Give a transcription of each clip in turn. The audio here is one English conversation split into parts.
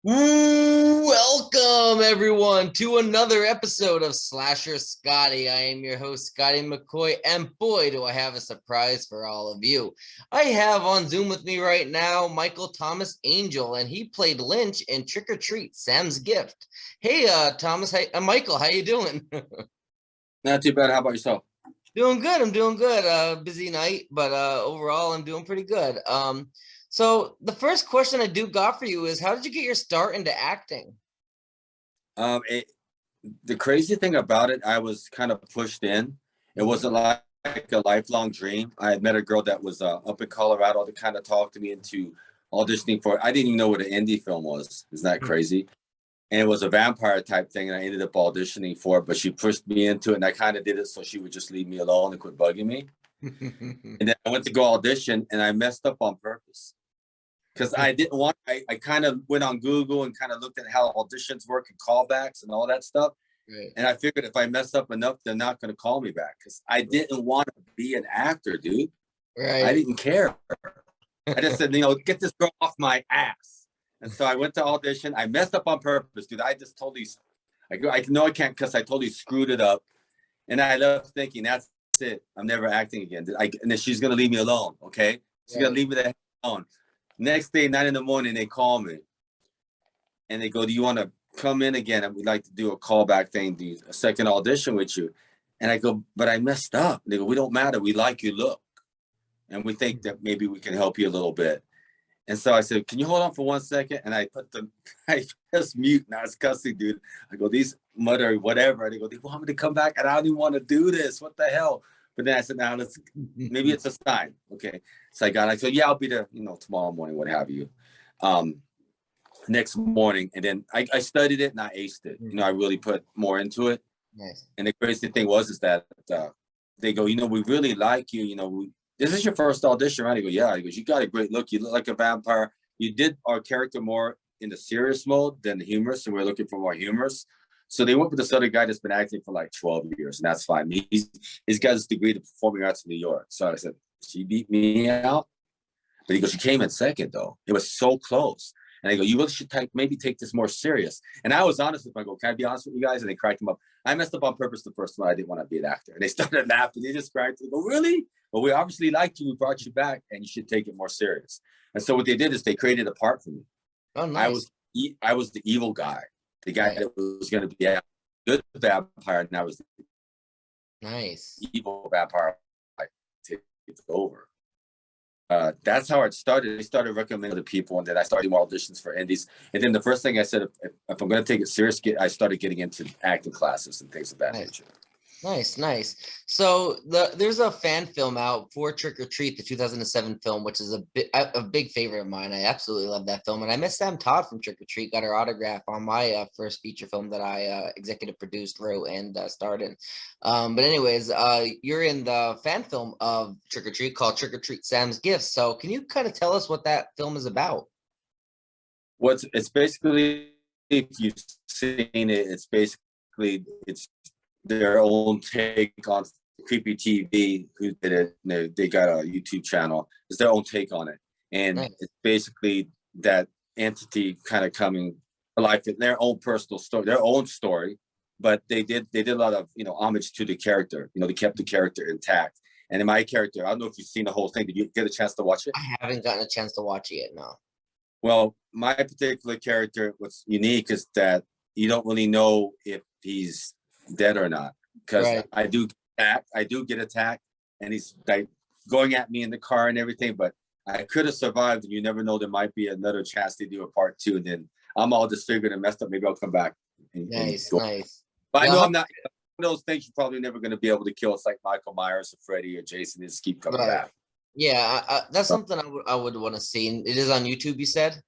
Welcome everyone to another episode of Slasher Scotty. I am your host, Scotty McCoy, and boy, do I have a surprise for all of you. I have on Zoom with me right now Michael Thomas Angel, and he played Lynch in Trick or Treat, Sam's Gift. Hey, Thomas, hey, Michael, how you doing? Not too bad. How about yourself? Doing good. I'm doing good. Busy night, but overall, I'm doing pretty good. So the first question I do got for you is, how did you get your start into acting? Um, it, the crazy thing about it, I was kind of pushed in. It wasn't like a lifelong dream. I had met a girl that was up in Colorado that kind of talked me into auditioning for it. I didn't even know what an indie film was. Isn't that crazy? And it was a vampire type thing, and I ended up auditioning for it. But she pushed me into it, and I kind of did it so she would just leave me alone and quit bugging me. And then I went to go audition, and I messed up on purpose. Because I didn't want, I kind of went on Google and kind of looked at how auditions work and callbacks and all that stuff. Right. And I figured if I mess up enough, they're not going to call me back because I didn't want to be an actor, dude. Right. I didn't care. I just said, get this girl off my ass. And so I went to audition. I messed up on purpose, dude. I just totally, I know I can't because I totally screwed it up. And I left thinking, that's it. I'm never acting again. And then she's going to leave me alone, okay? She's going to leave me the hell alone. Next day, 9 a.m, they call me and they go, do you want to come in again? And we'd like to do a callback thing, do a second audition with you. And I go, but I messed up. They go, we don't matter. We like your look. And we think that maybe we can help you a little bit. And so I said, can you hold on for 1 second? And I press mute and I was cussing, dude. I go, these mutter, whatever. And they go, they want me to come back and I don't even want to do this. What the hell? But then I said, now maybe it's a sign. Okay. So I said, yeah, I'll be there, tomorrow morning, what have you. Next morning. And then I studied it and I aced it. I really put more into it. Nice. And the crazy thing is that they go, we really like you. This is your first audition, right? I go, yeah. He goes, you got a great look. You look like a vampire. You did our character more in the serious mode than the humorous. And we're looking for more humorous. So they went with this other guy that's been acting for like 12 years, and that's fine. He's got his degree in performing arts in New York. So I said, she beat me out. But he goes, she came in second, though. It was so close. And I go, you really should maybe take this more serious. And I was honest with them. I go, can I be honest with you guys? And they cracked him up. I messed up on purpose the first one. I didn't want to be an actor. And they started laughing. They just cried. They go, really? Well, we obviously liked you. We brought you back, and you should take it more serious. And so what they did is they created a part for me. Oh, nice. I was the evil guy. The guy that was going to be a good vampire, and I was nice evil vampire. I take it over. That's how it started. I started recommending to people, and then I started more auditions for indies. And then the first thing I said, if I'm going to take it serious, I started getting into acting classes and things of that nature. Nice. So there's a fan film out for Trick or Treat, the 2007 film, which is a big favorite of mine. I absolutely love that film, and I met Sam Todd from Trick or Treat. Got her autograph on my first feature film that I executive produced, wrote, and starred in. But anyways, you're in the fan film of Trick or Treat called Trick or Treat: Sam's Gift. So can you kind of tell us what that film is about? It's basically, if you've seen it, it's their own take on Creepy TV, who did it. They got a YouTube channel. It's their own take on it. And It's basically that entity kind of coming alive in their own personal story, their own story. But they did a lot of, homage to the character. They kept the character intact. And in my character, I don't know if you've seen the whole thing. Did you get a chance to watch it? I haven't gotten a chance to watch it yet, no. Well, my particular character, what's unique is that you don't really know if he's dead or not, because I do get attacked, and he's like going at me in the car and everything, but I could have survived, and you never know, there might be another chance to do a part 2, and then I'm all disfigured and messed up. Maybe I'll come back. Nice. But I know I'm not one of those things you're probably never going to be able to kill. It's like Michael Myers or Freddy or Jason. Just keep coming back. Yeah, that's something I would want to see. And it is on YouTube, you said?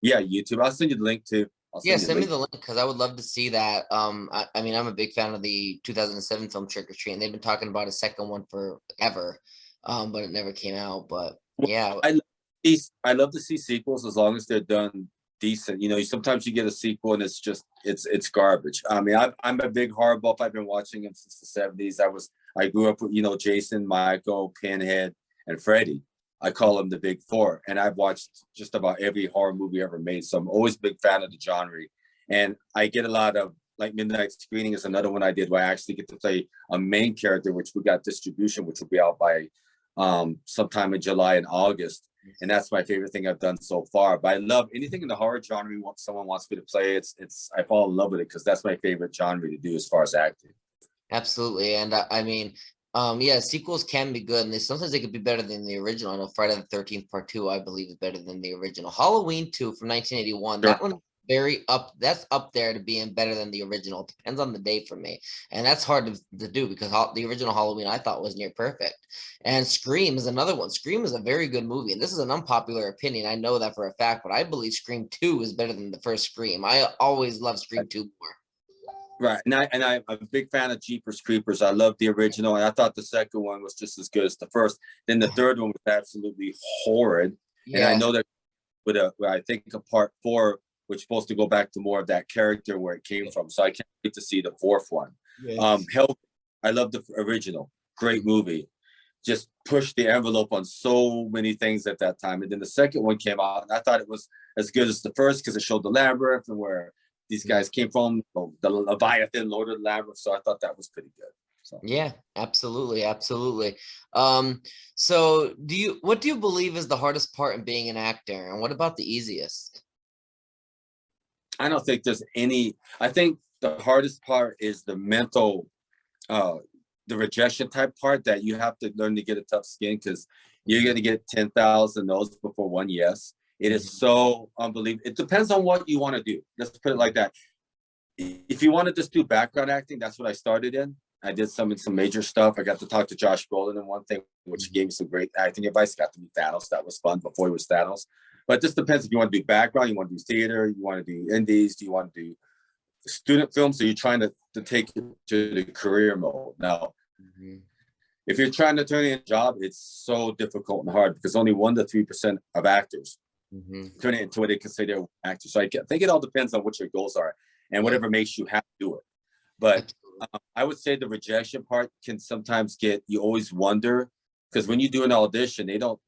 Yeah, YouTube. I'll send you the link too. Send me the link, because I would love to see that. I mean, I'm a big fan of the 2007 film Trick or Treat, and they've been talking about a second one forever, but it never came out. But yeah, I love to see sequels as long as they're done decent. Sometimes you get a sequel and it's garbage. I mean, I'm a big horror buff. I've been watching it since the 70s. I grew up with Jason, Michael, Pinhead, and Freddy. I call them the big four. And I've watched just about every horror movie ever made. So I'm always a big fan of the genre. And I get a lot of, like, Midnight Screening is another one I did where I actually get to play a main character, which we got distribution, which will be out by sometime in July and August. And that's my favorite thing I've done so far. But I love anything in the horror genre. Someone wants me to play, I fall in love with it because that's my favorite genre to do as far as acting. Absolutely. And I mean, yeah, sequels can be good, and sometimes they could be better than the original. I know Friday the 13th Part 2, I believe, is better than the original. Halloween 2 from 1981, Sure. that one that's up there to being better than the original. It depends on the day for me. And that's hard to do because the original Halloween I thought was near perfect. And Scream is another one. Scream is a very good movie. And this is an unpopular opinion. I know that for a fact, but I believe Scream 2 is better than the first Scream. I always love Scream 2 more. Right. And I'm a big fan of Jeepers Creepers. I love the original, and I thought the second one was just as good as the first. Then the third one was absolutely horrid. Yeah. And I know that with I think a part 4, which is supposed to go back to more of that character where it came from. So I can't wait to see the fourth one. Yes. Hell, I love the original. Great movie. Just pushed the envelope on so many things at that time. And then the second one came out, and I thought it was as good as the first because it showed the labyrinth and where these guys came from, the Leviathan, Lord of the Labyrinth. So I thought that was pretty good. So. Yeah, absolutely. So what do you believe is the hardest part in being an actor? And what about the easiest? I don't think there's any. I think the hardest part is the mental, the rejection type part that you have to learn to get a tough skin because you're going to get 10,000 no's before one yes. It is so unbelievable. It depends on what you want to do. Let's put it like that. If you want to just do background acting, that's what I started in. I did some major stuff. I got to talk to Josh Brolin in one thing, which gave me some great acting advice. Got to meet Thanos. That was fun before he was Thanos. But it just depends if you want to do background, you want to do theater, you want to do indies, do you want to do student films? So you're trying to take it to the career mode. Now, if you're trying to turn in a job, it's so difficult and hard because only 1 to 3% of actors turn it into what they consider an actor. So I think it all depends on what your goals are and whatever makes you have to do it. But I would say the rejection part can sometimes you always wonder, because when you do an audition, they don't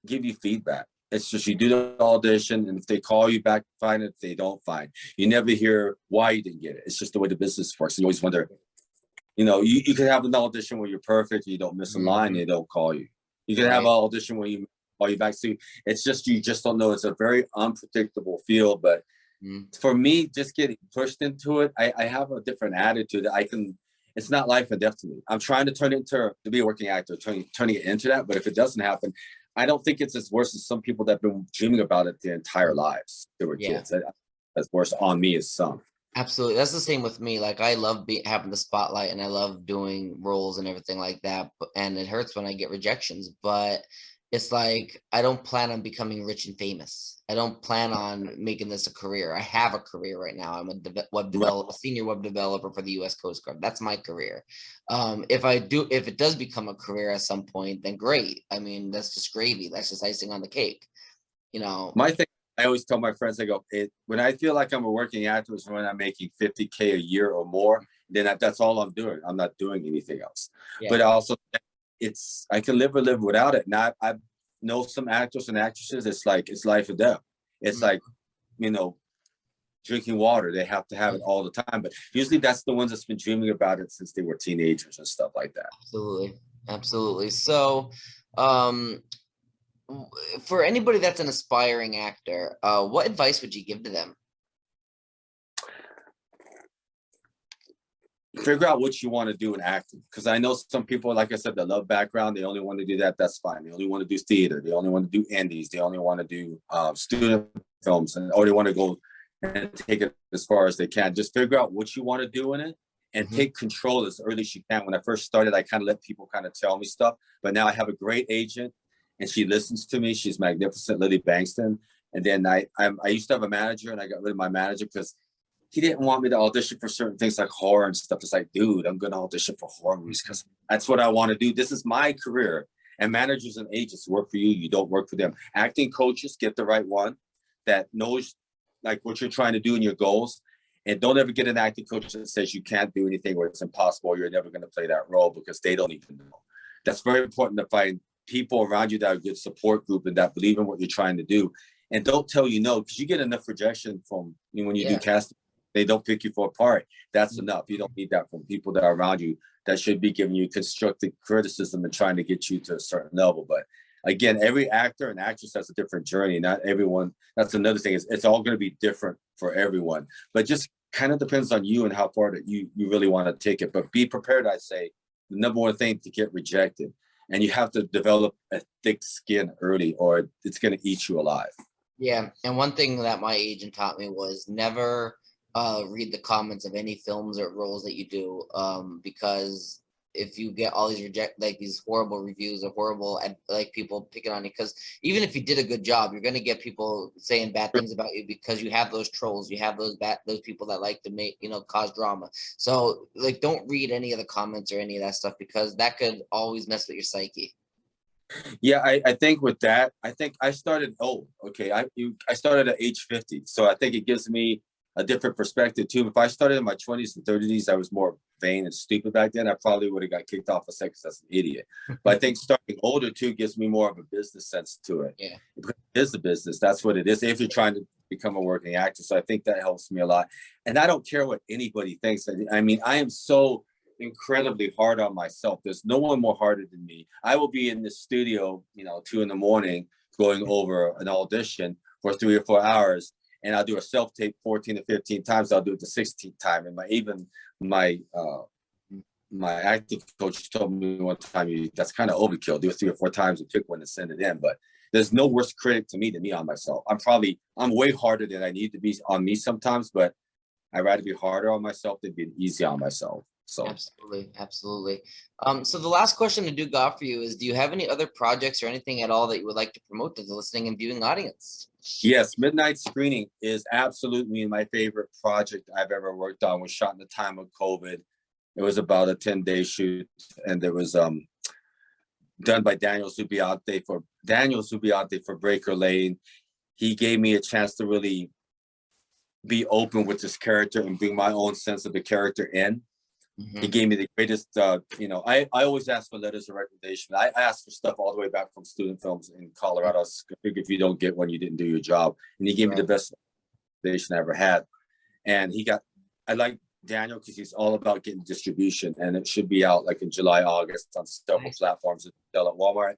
give you feedback. It's just you do the audition, and if they call you back, fine. If they don't, fine. You never hear why you didn't get it. It's just the way the business works. You always wonder, you can have an audition where you're perfect, and you don't miss a line, and they don't call you. You can have an audition where you call you back. So it's just, you just don't know. It's a very unpredictable field. But for me, just getting pushed into it, I have a different attitude. It's not life and death to me. I'm trying to turn it to be a working actor, turning it into that. But if it doesn't happen, I don't think it's as worse as some people that have been dreaming about it their entire lives. They were kids. That's worse on me as some. Absolutely. That's the same with me. Like, I love having the spotlight, and I love doing roles and everything like that. And it hurts when I get rejections, but it's like, I don't plan on becoming rich and famous. I don't plan on making this a career. I have a career right now. I'm a senior web developer for the U.S. Coast Guard. That's my career. If it does become a career at some point, then great. I mean, that's just gravy. That's just icing on the cake. My thing, I always tell my friends, I go, when I feel like I'm a working actor is when I'm making $50K a year or more, then that's all I'm doing. I'm not doing anything else. Yeah. But also, I can live without it. Now I know some actors and actresses, it's life or death. It's like, drinking water. They have to have it all the time. But usually that's the ones that's been dreaming about it since they were teenagers and stuff like that. Absolutely. So, for anybody that's an aspiring actor, what advice would you give to them? Figure out what you want to do in acting, because I know some people, like I said, that love background. They only want to do that. That's fine. They only want to do theater. They only want to do indies. They only want to do student films, or they want to go and take it as far as they can. Just figure out what you want to do in it and take control as early as you can. When I first started, I kind of let people kind of tell me stuff, but now I have a great agent and she listens to me. She's magnificent, Lily Bankston. And then I used to have a manager, and I got rid of my manager because he didn't want me to audition for certain things like horror and stuff. It's like, dude, I'm going to audition for horror movies because that's what I want to do. This is my career. And managers and agents work for you. You don't work for them. Acting coaches, get the right one that knows like what you're trying to do and your goals. And don't ever get an acting coach that says you can't do anything or it's impossible, or you're never going to play that role, because they don't even know. That's very important to find people around you that are a good support group and that believe in what you're trying to do and don't tell you no, because you get enough rejection from, you know, when you do Yeah. casting, they don't pick you for a part. That's enough. You don't need that from people that are around you that should be giving you constructive criticism and trying to get you to a certain level. But again, every actor and actress has a different journey. Not everyone. That's another thing, is it's all going to be different for everyone. But just kind of depends on you and how far that you really want to take it. But be prepared, I say, the number one thing to get rejected. And you have to develop a thick skin early, or it's going to eat you alive. Yeah, and one thing that my agent taught me was never read the comments of any films or roles that you do, because if you get all these these horrible reviews or horrible like people picking on you, because even if you did a good job, you're gonna get people saying bad things about you because you have those trolls, you have those people that like to make, you know, cause drama. So like, don't read any of the comments or any of that stuff, because that could always mess with your psyche. Yeah, I think with that, I think I started old. Okay, I started at age 50, so I think it gives me a different perspective too. If I started in my 20s and 30s, I was more vain and stupid back then. I probably would have got kicked off a second as an idiot. But I think starting older too gives me more of a business sense to it. Yeah, Because it is a business. That's what it is. If you're trying to become a working actor, so I think that helps me a lot. And I don't care what anybody thinks. I mean, I am so incredibly hard on myself. There's no one more harder than me. I will be in the studio, you know, 2 a.m, going over an audition for 3 or 4 hours, and I'll do a self-tape 14 to 15 times. I'll do it the 16th time. And my acting coach told me one time, that's kind of overkill. Do it 3 or 4 times and pick one and send it in. But there's no worse critic to me than me on myself. I'm way harder than I need to be on me sometimes, but I'd rather be harder on myself than be easy on myself. So absolutely. So the last question I do got for you is, do you have any other projects or anything at all that you would like to promote to the listening and viewing audience? yes, Midnight Screening is absolutely my favorite project I've ever worked on. It was shot in the time of COVID. It was about a 10-day shoot, and it was done by Daniel Zubiante for Breaker Lane. He gave me a chance to really be open with this character and bring my own sense of the character in. He gave me the greatest, you know, I always ask for letters of recommendation. I asked for stuff all the way back from student films in Colorado. I figure if you don't get one, you didn't do your job. And he gave me the best recommendation I ever had. And I like Daniel because he's all about getting distribution, and it should be out like in July, August on several platforms at Walmart.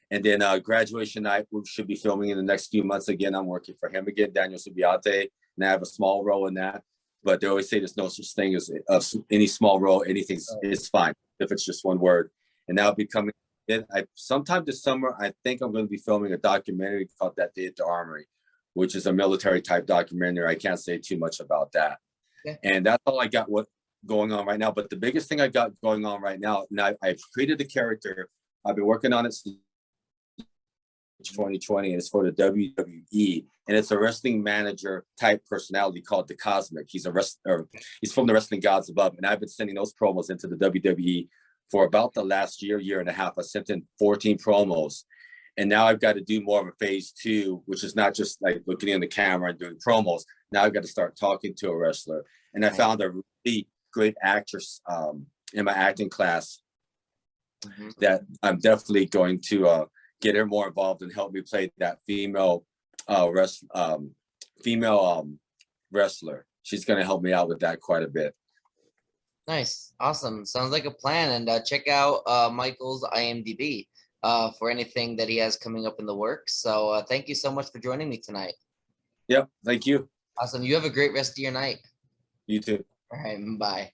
And then Graduation Night, we should be filming in the next few months again. I'm working for him again, Daniel Subiate, and I have a small role in that. But they always say there's no such thing as any small role. Anything is fine if it's just one word. And that'll be coming in. Sometime this summer, I think I'm going to be filming a documentary called That Day at the Armory, which is a military type documentary. I can't say too much about that. Yeah. And that's all I got going on right now. But the biggest thing I got going on right now, and I've created a character. I've been working on it since 2020, and it's for the WWE, and it's a wrestling manager type personality called the Cosmic. He's he's from the Wrestling Gods Above, and I've been sending those promos into the WWE for about the last year and a half. I sent in 14 promos, and now I've got to do more of a phase 2, which is not just like looking in the camera and doing promos. Now I've got to start talking to a wrestler, and I found a really great actress in my acting class that I'm definitely going to get her more involved and help me play that female wrestler. She's going to help me out with that quite a bit. Nice. Awesome. Sounds like a plan. And check out Michael's IMDb for anything that he has coming up in the works. So thank you so much for joining me tonight. Yep. Thank you. Awesome. You have a great rest of your night. You too. All right. Bye.